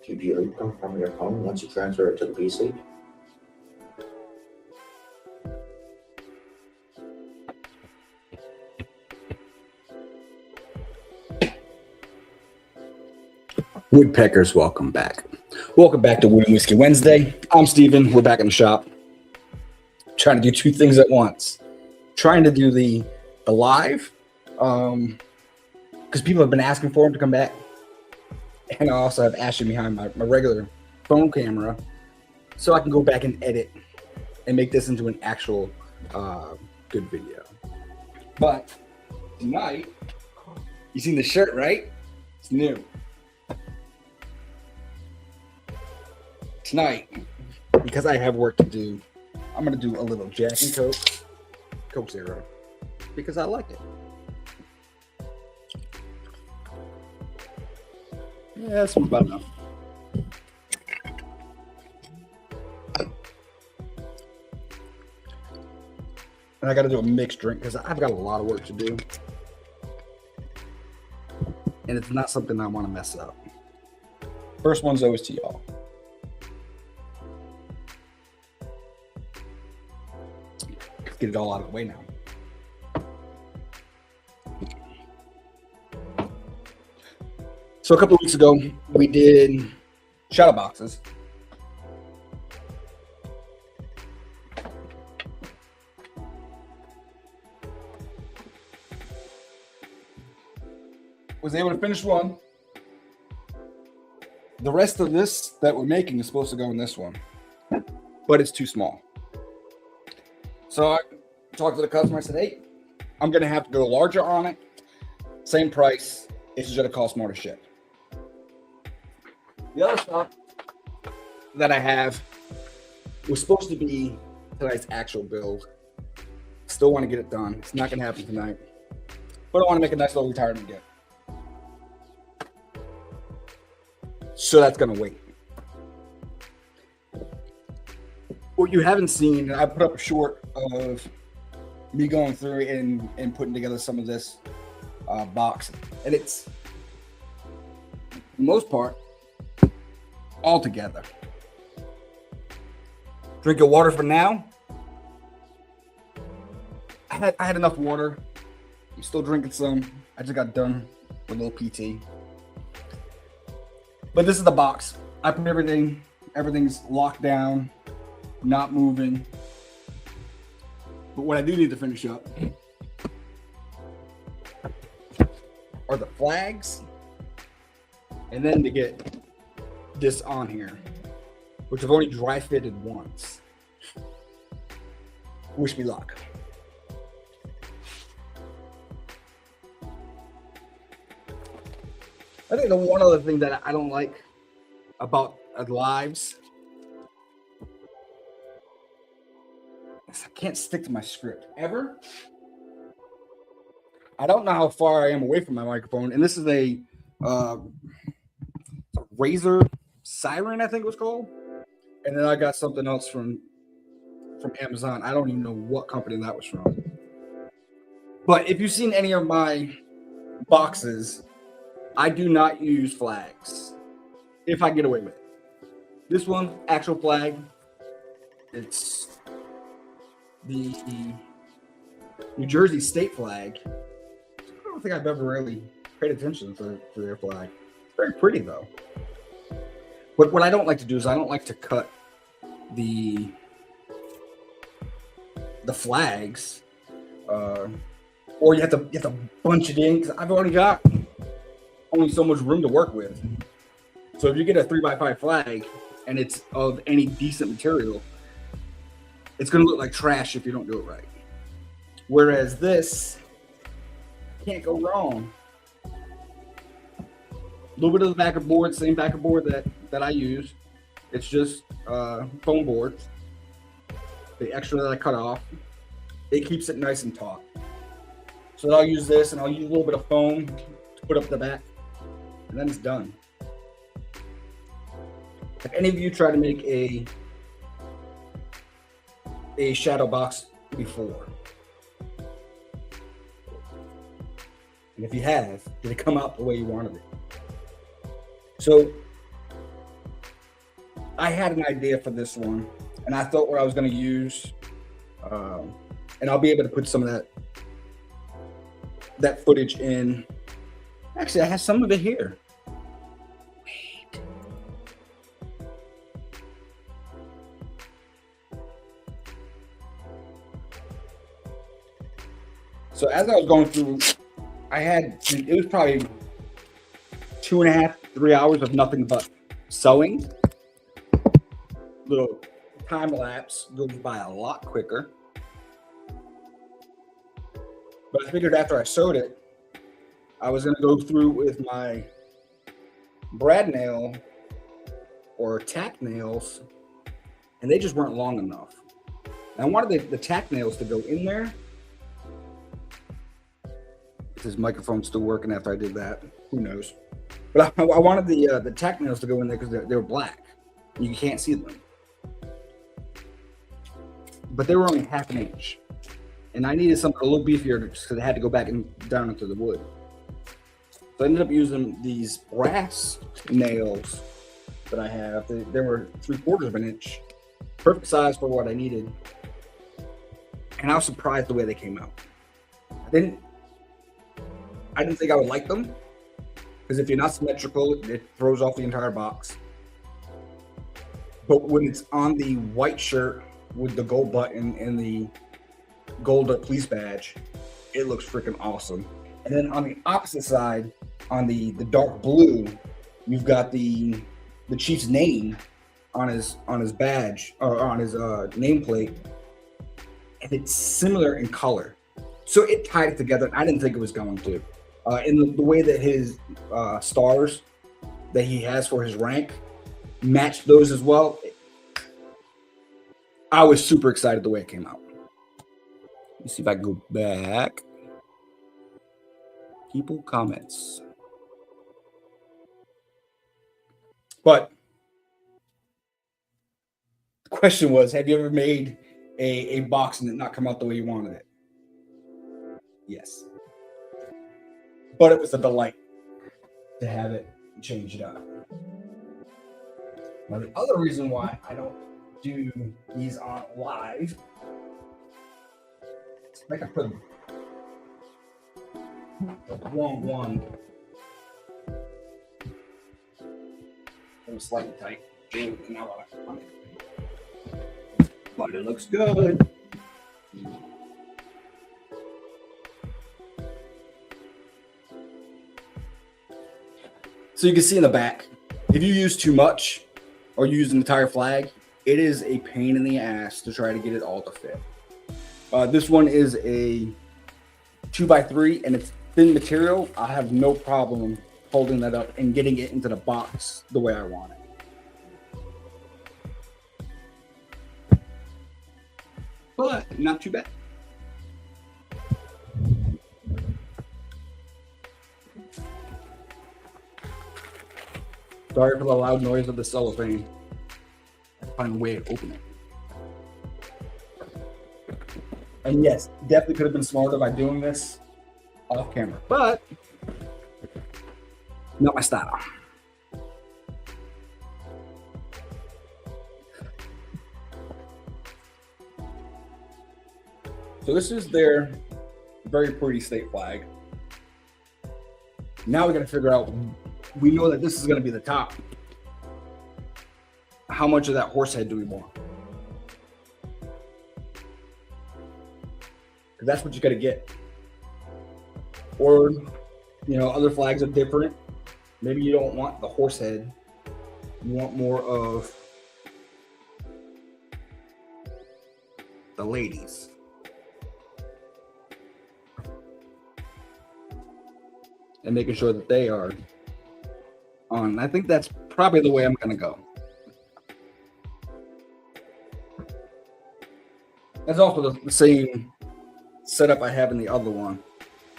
keep your income from your phone once you transfer it to the PC. Woodpeckers, welcome back. Welcome back to Wood and Whiskey Wednesday. I'm Steven. We're back in the shop. Trying to do two things at once. Trying to do the live, because people have been asking for him to come back. And I also have Ashley behind my regular phone camera, so I can go back and edit and make this into an actual good video. But tonight, you seen the shirt, right? It's new. Tonight, because I have work to do, I'm going to do a little Jack and Coke Zero, because I like it. Yeah, that's about enough. And I got to do a mixed drink because I've got a lot of work to do. And it's not something I want to mess up. First one's always to y'all. Let's get it all out of the way now. So a couple of weeks ago, we did shadow boxes. Was able to finish one. The rest of this that we're making is supposed to go in this one, but it's too small. So I talked to the customer. I said, hey, I'm going to have to go larger on it. Same price. It's just going to cost more to ship. The other stuff that I have was supposed to be tonight's actual build. Still want to get it done. It's not going to happen tonight, but I want to make a nice little retirement gift. So that's going to wait. What you haven't seen, I put up a short of me going through and putting together some of this box. And it's, for the most part, all together. Drink your water for now. I had enough water. I'm still drinking some. I just got done with a little PT. But this is the box. I put everything's locked down, not moving. But what I do need to finish up are the flags, and then to get this on here, which I've only dry fitted once. Wish me luck. I think the one other thing that I don't like about lives is I can't stick to my script ever. I don't know how far I am away from my microphone, and this is a Razor Siren, I think it was called. And then I got something else from Amazon. I don't even know what company that was from. But if you've seen any of my boxes, I do not use flags if I get away with it. This one, actual flag. It's the New Jersey state flag. I don't think I've ever really paid attention to their flag. It's very pretty though. But what I don't like to do is I don't like to cut the flags, or you have to bunch it in, because I've already got only so much room to work with. So if you get a 3x5 flag and it's of any decent material, it's going to look like trash if you don't do it right. Whereas this can't go wrong. A little bit of the backer board, same backer board that I use. It's just foam board. The extra that I cut off, it keeps it nice and taut. So I'll use this, and I'll use a little bit of foam to put up the back, and then it's done. If any of you try to make a shadow box before, and if you have, did it come out the way you wanted it? So I had an idea for this one, and I thought what I was going to use, and I'll be able to put some of that footage in. Actually, I have some of it here. Wait. So as I was going through, it was probably 2.5, 3 hours of nothing but sewing. Little time lapse goes by a lot quicker. But I figured after I sewed it, I was going to go through with my brad nail or tack nails, and they just weren't long enough. And I wanted the tack nails to go in there. Is this microphone still working after I did that? Who knows? But I wanted the tack nails to go in there because they were black. You can't see them. But they were only 1/2 inch. And I needed something a little beefier because I had to go back and down into the wood. So I ended up using these brass nails that I have. They were 3/4 of an inch. Perfect size for what I needed. And I was surprised the way they came out. I didn't think I would like them. Because if you're not symmetrical, it throws off the entire box. But when it's on the white shirt with the gold button and the gold police badge, it looks freaking awesome. And then on the opposite side, on the dark blue, you've got the chief's name on his badge or on his nameplate, and it's similar in color. So it tied it together. I didn't think it was going to. In the way that his stars that he has for his rank matched those as well. I was super excited the way it came out. Let me see if I can go back. People comments. But the question was, have you ever made a box and it not come out the way you wanted it? Yes. But it was a delight to have it changed up. Now, the other reason why I don't do these on live, I can put the wrong one. It was slightly tight. But it looks good. So you can see in the back, if you use too much or you use an entire flag, it is a pain in the ass to try to get it all to fit. This one is a 2x3 and it's thin material. I have no problem holding that up and getting it into the box the way I want it. But not too bad. Sorry for the loud noise of the cellophane. Find a way to open it. And yes, definitely could have been smarter by doing this off camera, but not my style. So this is their very pretty state flag. Now we got to figure out, we know that this is going to be the top. How much of that horse head do we want? Because that's what you got to get. Or, you know, other flags are different. Maybe you don't want the horse head. You want more of the ladies. And making sure that they are on. I think that's probably the way I'm going to go. That's also the same setup I have in the other one.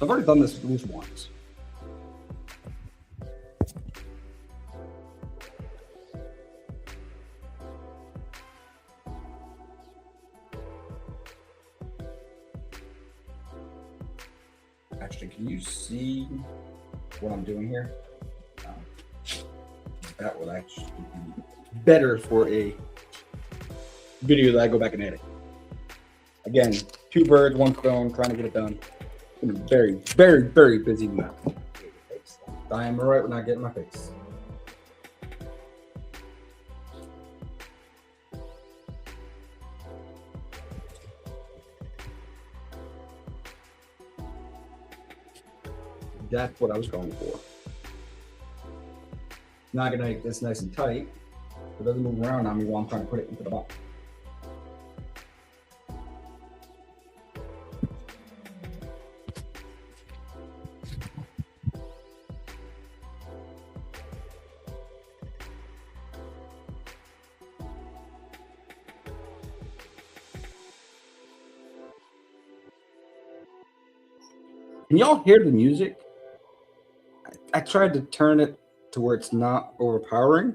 I've already done this loose once. Actually, can you see what I'm doing here? That would actually be better for a video that I go back and edit. Again, 2 birds, 1 stone, trying to get it done. I'm very, very, very busy now. I am right when I get in my face. That's what I was going for. Now I'm gonna make this nice and tight. It doesn't move around on me while I'm trying to put it into the box. Can y'all hear the music? I tried to turn it to where it's not overpowering.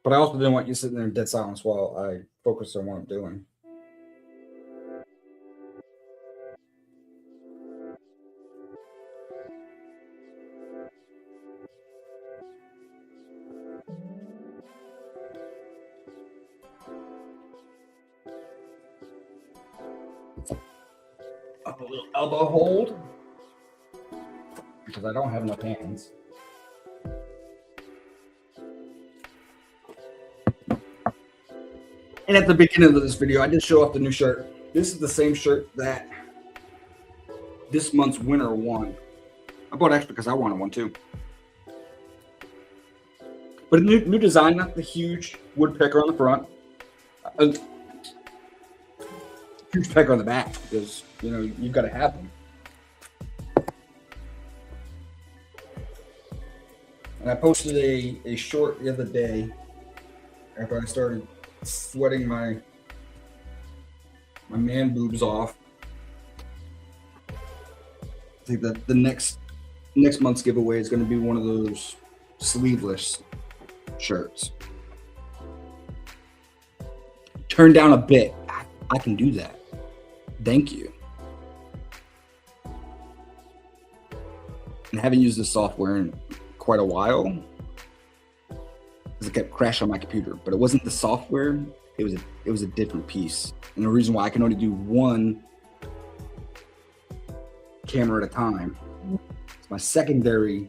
But I also didn't want you sitting there in dead silence while I focus on what I'm doing. Up a little elbow hold because I don't have enough hands. And at the beginning of this video, I did show off the new shirt. This is the same shirt that this month's winner won. I bought extra because I wanted one too. But a new design, not the huge woodpecker on the front. Huge pecker on the back because, you know, you've got to have them. And I posted a short the other day after I started sweating my man boobs off. I think that the next month's giveaway is going to be one of those sleeveless shirts. Turn down a bit. I can do that. Thank you. And I haven't used this software in quite a while because it kept crashing on my computer. But it wasn't the software; it was a different piece. And the reason why I can only do one camera at a time. It's my secondary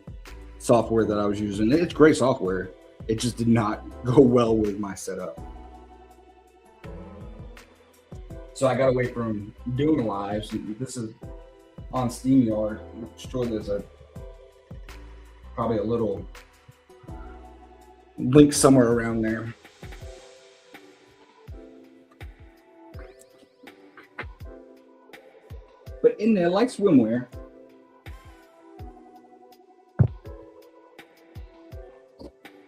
software that I was using. It's great software. It just did not go well with my setup. So I got away from doing lives. This is on SteamYard. I'm sure there's probably a little link somewhere around there. But in there, like swimwear,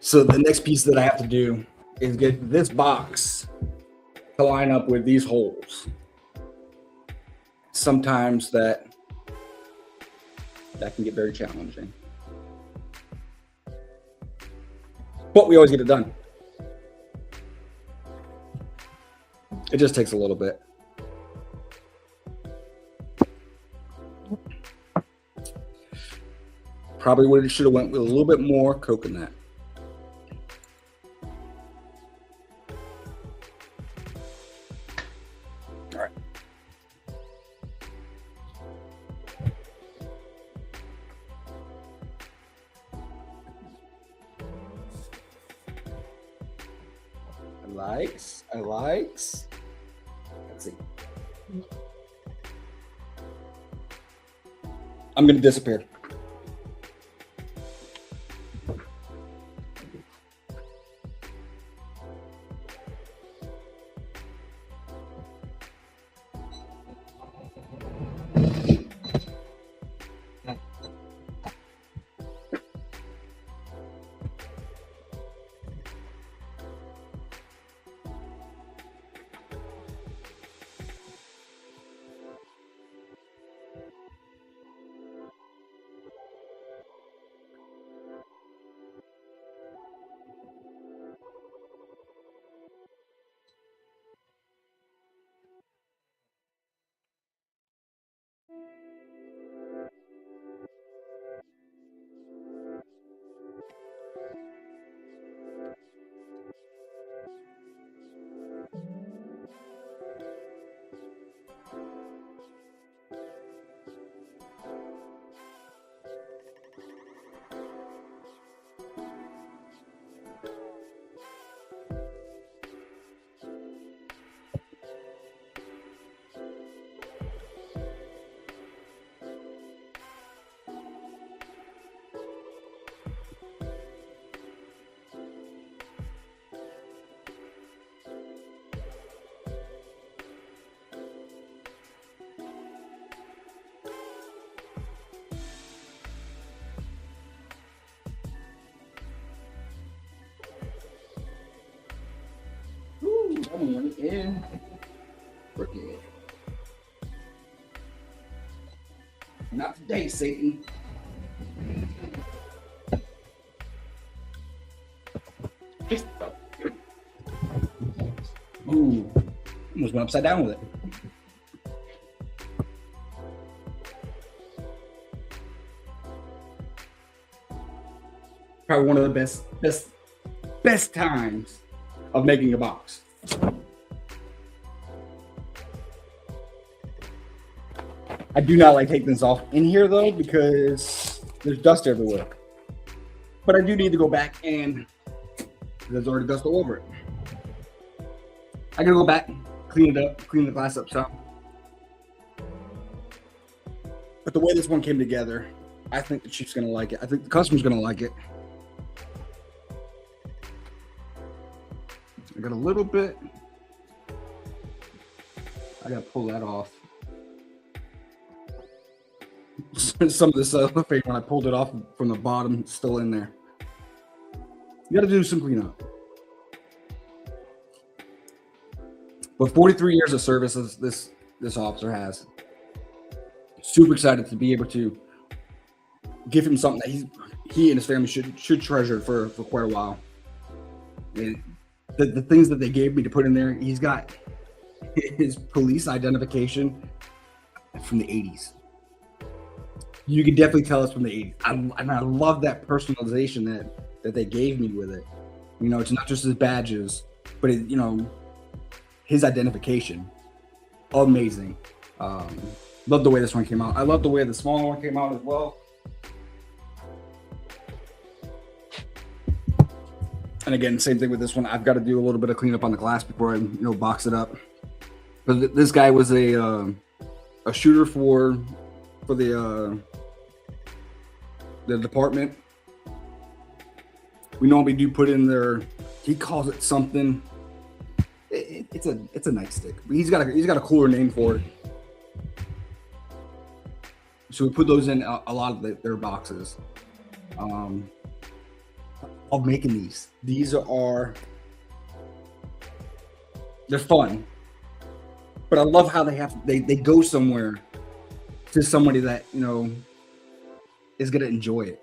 so the next piece that I have to do is get this box to line up with these holes. Sometimes that can get very challenging. But we always get it done. It just takes a little bit. Probably should have went with a little bit more coconut. All right. I likes. Let's see. I'm gonna disappear. money in. Forget. Not today, Satan. Ooh, almost went upside down with it. Probably one of the best times of making a box. I do not like taking this off in here though because there's dust everywhere. But I do need to go back and there's already dust all over it. I gotta go back, clean it up, clean the glass up some. But the way this one came together, I think the chief's gonna like it. I think the customer's gonna like it. I got a little bit. I gotta pull that off. Some of this cellophane, when I pulled it off from the bottom, it's still in there. You gotta do some cleanup. But 43 years of service this officer has. Super excited to be able to give him something that he and his family should treasure for quite a while. And the things that they gave me to put in there, he's got his police identification from the 80s. You can definitely tell it's from the 80s. And I love that personalization that they gave me with it. You know, it's not just his badges, but it, you know, his identification. Amazing. Love the way this one came out. I love the way the smaller one came out as well. And again, same thing with this one. I've got to do a little bit of cleanup on the glass before I, box it up. But this guy was a shooter for the department. We normally do put in there. He calls it something. It's a nightstick. He's got a cooler name for it. So we put those in a lot of their boxes. Of making these. These are they're fun, but I love how they go somewhere to somebody that is gonna enjoy it.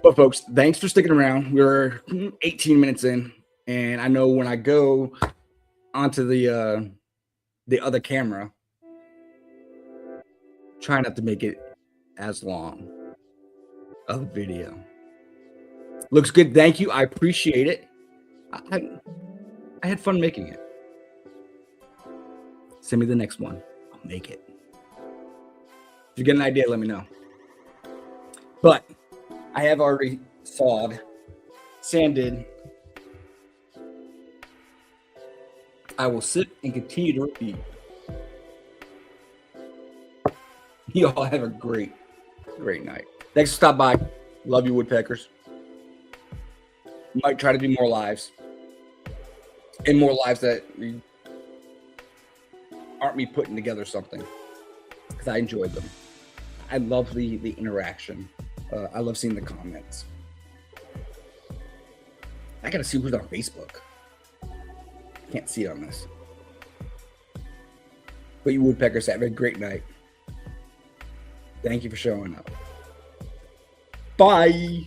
But folks, thanks for sticking around. We're 18 minutes in, and I know when I go onto the other camera, try not to make it as long of a video. Looks good. Thank you. I appreciate it. I had fun making it. Send me the next one. I'll make it. If you get an idea, let me know. But I have already sanded. I will sit and continue to repeat. You all have a great night. Thanks for stopping by. Love you, woodpeckers. Might try to do more lives. And more lives that aren't me putting together something. Because I enjoyed them. I love the interaction. I love seeing the comments. I gotta see who's on Facebook. Can't see it on this. But you woodpeckers have a great night. Thank you for showing up. Bye.